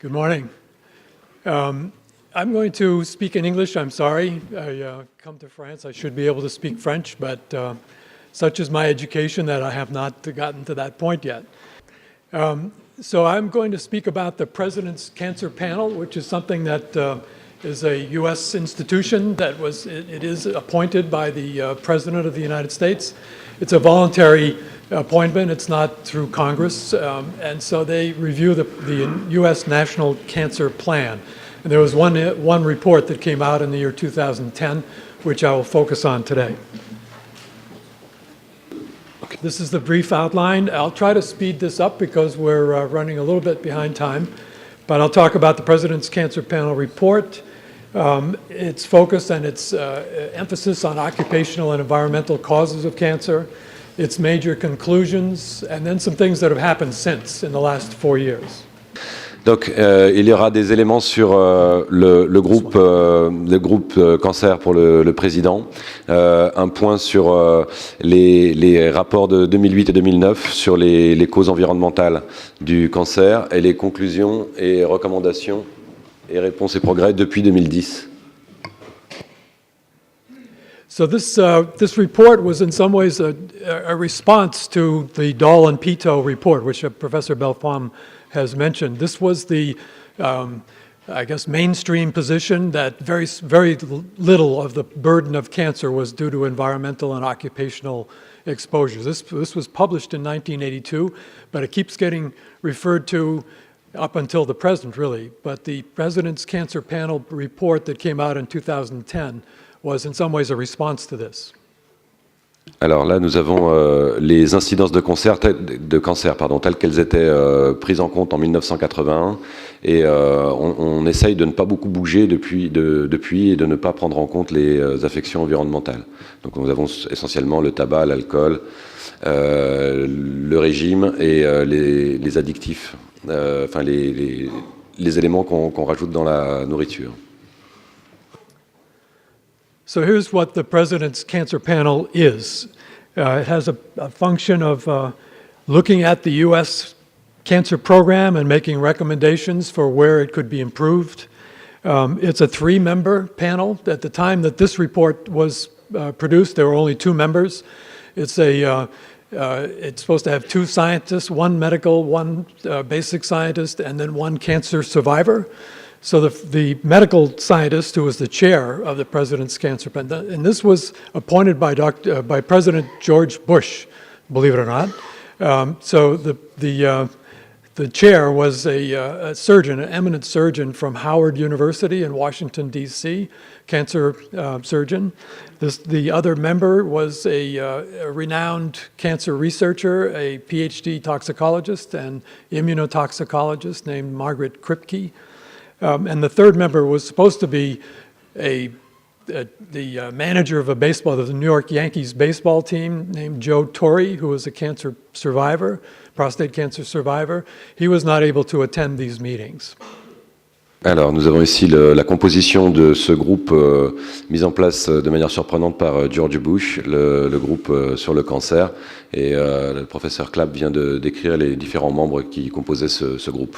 Good morning. I'm going to speak in English. I'm sorry. I come to France. I should be able to speak French, but such is my education that I have not gotten to that point yet. So I'm going to speak about the President's Cancer Panel, which is something that is a U.S. institution that it is appointed by the President of the United States. It's a voluntary appointment. It's not through Congress. And so they review the U.S. National Cancer Plan. And there was one report that came out in the year 2010, which I will focus on today. This is the brief outline. I'll try to speed this up because we're running a little bit behind time. But I'll talk about the President's Cancer Panel report, its focus and its emphasis on occupational and environmental causes of cancer, its major conclusions, and then some things that have happened since in the last 4 years. Donc, il y aura des éléments sur le groupe cancer pour le président, un point sur les rapports de 2008 et 2009 sur les causes environnementales du cancer et les conclusions et recommandations et réponses et progrès depuis 2010. So this report was in some ways a response to the Dahl and Pito report, which Professor Belfam has mentioned. This was the, I guess, mainstream position that very little of the burden of cancer was due to environmental and occupational exposures. This was published in 1982, but it keeps getting referred to up until the present, really. But the President's Cancer Panel report that came out in 2010 was in some ways a response to this. Alors là, nous avons les incidences de cancer telles qu'elles étaient prises en compte en 1981 et on essaye de ne pas beaucoup bouger depuis et de ne pas prendre en compte les affections environnementales. Donc nous avons essentiellement le tabac, l'alcool, le régime et les addictifs, enfin les éléments qu'on rajoute dans la nourriture. So here's what the President's Cancer Panel is. It has a function of looking at the U.S. cancer program and making recommendations for where it could be improved. It's a 3-member panel. At the time that this report was produced, there were only 2 members. It's supposed to have 2 scientists, 1 medical, 1 basic scientist, and then 1 cancer survivor. So the medical scientist, who was the chair of the President's Cancer Panel, and this was appointed by President George Bush, believe it or not. So the chair was a surgeon, an eminent surgeon from Howard University in Washington, D.C., cancer surgeon. The other member was a renowned cancer researcher, a PhD toxicologist and immunotoxicologist named Margaret Kripke. And the 3rd member was supposed to be the manager of the New York Yankees baseball team named Joe Torre, who was a cancer survivor, prostate cancer survivor. He was not able to attend these meetings. Alors, nous avons ici la composition de ce groupe mis en place de manière surprenante par George Bush, le groupe sur le cancer. Et le professeur Clapp vient de décrire les différents membres qui composaient ce groupe.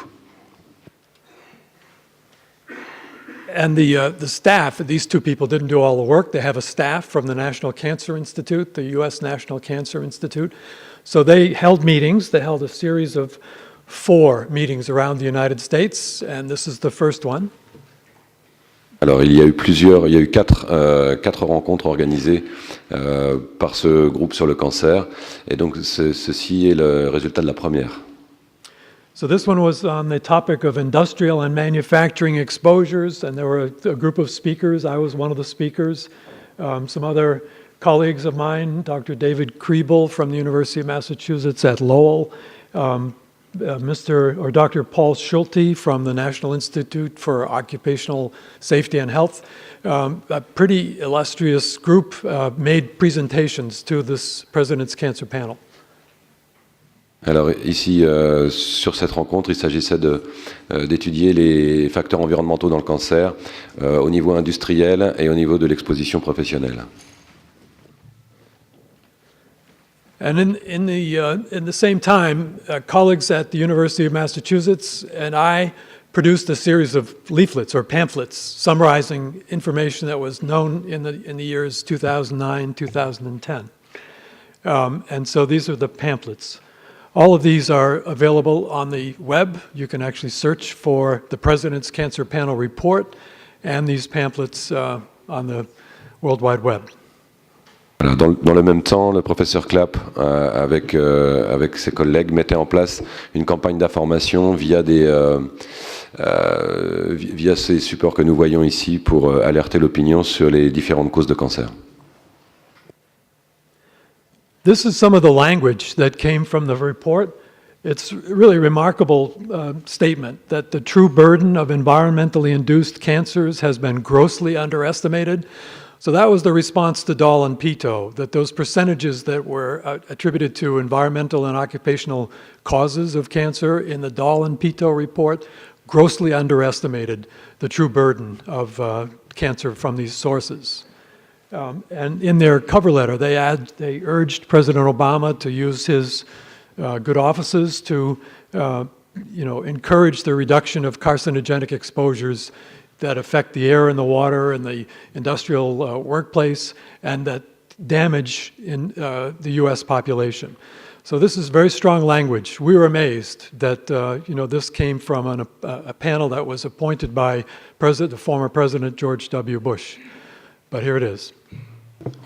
And the staff, these 2 people didn't do all the work. They have a staff from the National Cancer Institute, the U.S. National Cancer Institute. So they held meetings. They held a series of 4 meetings around the United States, and this is the first one. Alors il y a eu 4 rencontres organisées par ce groupe sur le cancer, et donc ceci est le résultat de la première. So this one was on the topic of industrial and manufacturing exposures, and there were a group of speakers. I was one of the speakers. Some other colleagues of mine, Dr. David Kriebel from the University of Massachusetts at Lowell, Dr. Paul Schulte from the National Institute for Occupational Safety and Health. A pretty illustrious group made presentations to this President's Cancer Panel. Alors ici, sur cette rencontre, il s'agissait d'étudier les facteurs environnementaux dans le cancer au niveau industriel et au niveau de l'exposition professionnelle. And in the same time, colleagues at the University of Massachusetts and I produced a series of leaflets or pamphlets summarizing information that was known in the years 2009, 2010. And so these are the pamphlets. All of these are available on the web. You can actually search for the President's Cancer Panel report and these pamphlets on the World Wide Web. Voilà, dans le même temps, le professeur Clapp, avec ses collègues, mettait en place une campagne d'information via ces supports que nous voyons ici pour alerter l'opinion sur les différentes causes de cancer. This is some of the language that came from the report. It's really a remarkable statement that the true burden of environmentally induced cancers has been grossly underestimated. So that was the response to Dahl and Pito, that those percentages that were attributed to environmental and occupational causes of cancer in the Dahl and Pito report grossly underestimated the true burden of cancer from these sources. And in their cover letter, they urged President Obama to use his good offices to, encourage the reduction of carcinogenic exposures that affect the air and the water and the industrial workplace and that damage in the U.S. population. So this is very strong language. We were amazed that this came from a panel that was appointed by the former President George W. Bush. But here it is.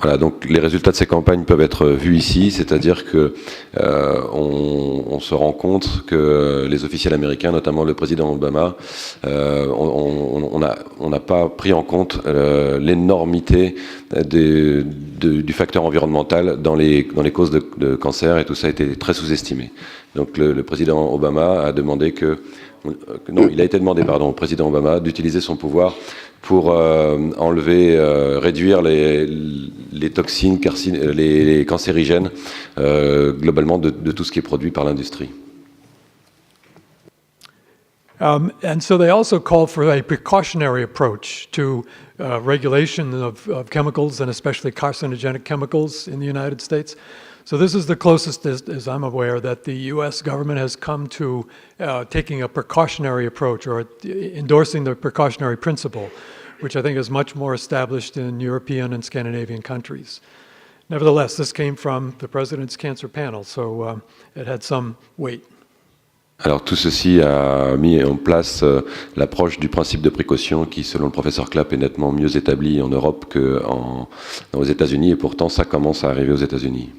Voilà, donc les résultats de ces campagnes peuvent être vus ici, c'est-à-dire que on se rend compte que les officiels américains, notamment le président Obama, on n'a pas pris en compte l'énormité du facteur environnemental dans les causes de cancer, et tout ça a été très sous-estimé. Donc le président Obama a demandé il a été demandé au président Obama d'utiliser son pouvoir pour réduire les toxines, les cancérigènes, globalement de tout ce qui est produit par l'industrie. And so they also called for a precautionary approach to regulation of chemicals and especially carcinogenic chemicals in the United States. So this is the closest, as I'm aware, that the U.S. government has come to taking a precautionary approach or endorsing the precautionary principle, which I think is much more established in European and Scandinavian countries. Nevertheless, this came from the President's Cancer Panel, so it had some weight. Alors tout ceci a mis en place l'approche du principe de précaution qui, selon le professeur Clapp, est nettement mieux établi en Europe qu'aux États-Unis, et pourtant ça commence à arriver aux États-Unis.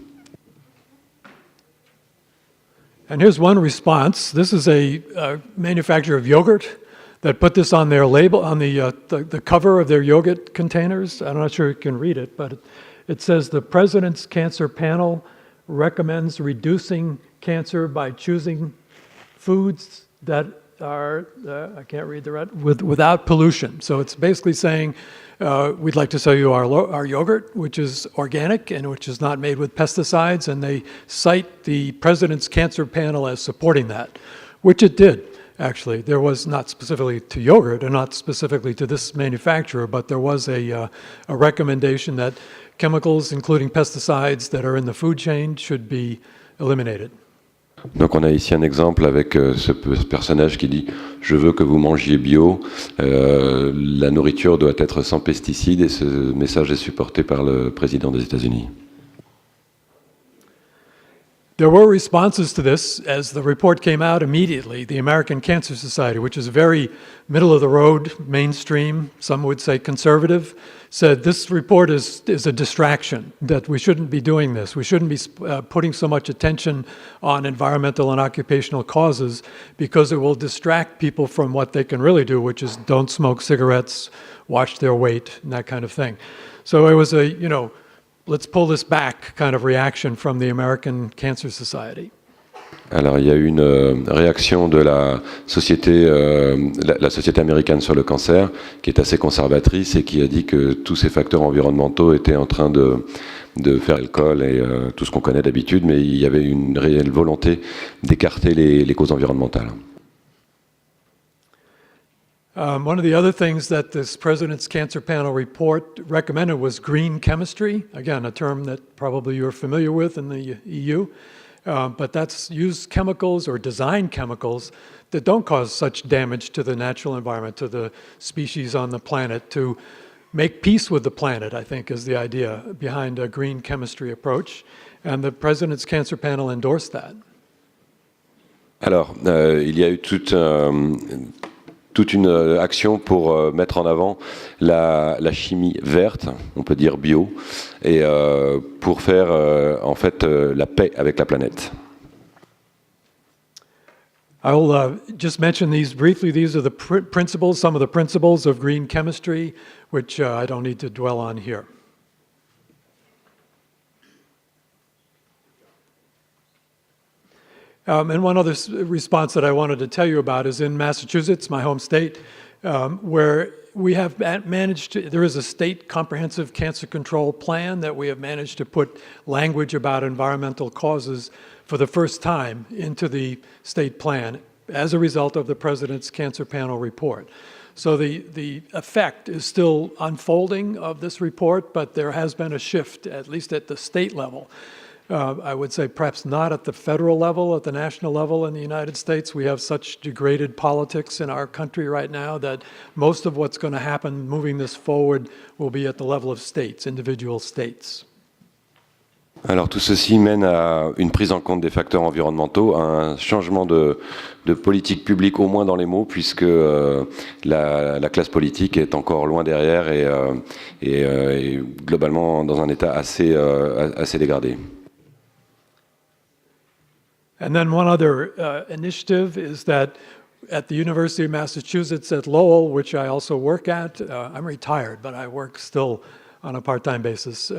And here's one response. This is a manufacturer of yogurt that put this on their label, on the cover of their yogurt containers. I'm not sure you can read it, but it says the President's Cancer Panel recommends reducing cancer by choosing foods that are, I can't read the rest, without pollution. So it's basically saying, we'd like to sell you our yogurt, which is organic and which is not made with pesticides, and they cite the President's Cancer Panel as supporting that, which it did, actually. There was not specifically to yogurt and not specifically to this manufacturer, but there was a recommendation that chemicals, including pesticides that are in the food chain, should be eliminated. Donc on a ici un exemple avec ce personnage qui dit « Je veux que vous mangiez bio, la nourriture doit être sans pesticides » et ce message est supporté par le président des États-Unis. There were responses to this as the report came out immediately. The American Cancer Society, which is very middle-of-the-road, mainstream, some would say conservative, said this report is a distraction, that we shouldn't be doing this. We shouldn't be putting so much attention on environmental and occupational causes because it will distract people from what they can really do, which is don't smoke cigarettes, watch their weight, and that kind of thing. So it was let's pull this back kind of reaction from the American Cancer Society. Alors il y a eu une réaction de la société américaine sur le cancer qui est assez conservatrice et qui a dit que tous ces facteurs environnementaux étaient en train de faire l'alcool et tout ce qu'on connaît d'habitude, mais il y avait une réelle volonté d'écarter les causes environnementales. One of the other things that this President's Cancer Panel report recommended was green chemistry, again, a term that probably you're familiar with in the EU. but that's use chemicals or design chemicals that don't cause such damage to the natural environment, to the species on the planet, to make peace with the planet, I think, is the idea behind a green chemistry approach. And the President's Cancer Panel endorsed that. Alors, il y a eu toute une action pour mettre en avant la chimie verte, on peut dire bio, et pour faire en fait la paix avec la planète. I'll just mention these briefly. These are the principles, some of the principles of green chemistry, which I don't need to dwell on here. And one other response that I wanted to tell you about is in Massachusetts, my home state, where we have managed to, there is a state comprehensive cancer control plan that we have managed to put language about environmental causes for the first time into the state plan as a result of the President's Cancer Panel report. So the effect is still unfolding of this report, but there has been a shift, at least at the state level. I would say perhaps not at the federal level, at the national level in the United States. We have such degraded politics in our country right now that most of what's going to happen moving this forward will be at the level of states, individual states. Alors tout ceci mène à une prise en compte des facteurs environnementaux, à un changement de politique publique au moins dans les mots, puisque la classe politique est encore loin derrière et globalement dans un état assez dégradé. And then one other initiative is that at the University of Massachusetts at Lowell, which I also work at, I'm retired, but I work still on a part-time basis,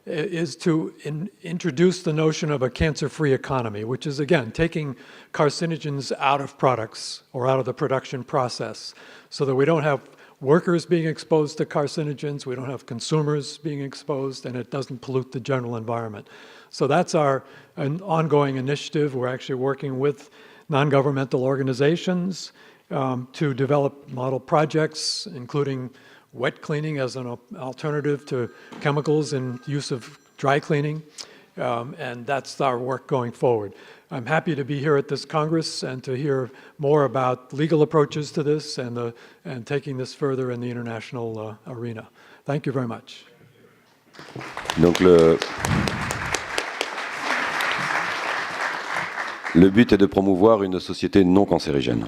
is to introduce the notion of a cancer-free economy, which is, again, taking carcinogens out of products or out of the production process so that we don't have workers being exposed to carcinogens, we don't have consumers being exposed, and it doesn't pollute the general environment. So that's an ongoing initiative. We're actually working with non-governmental organizations to develop model projects, including wet cleaning as an alternative to chemicals and use of dry cleaning, and that's our work going forward. I'm happy to be here at this Congress and to hear more about legal approaches to this and taking this further in the international arena. Thank you very much. Donc le but est de promouvoir une société non cancérigène.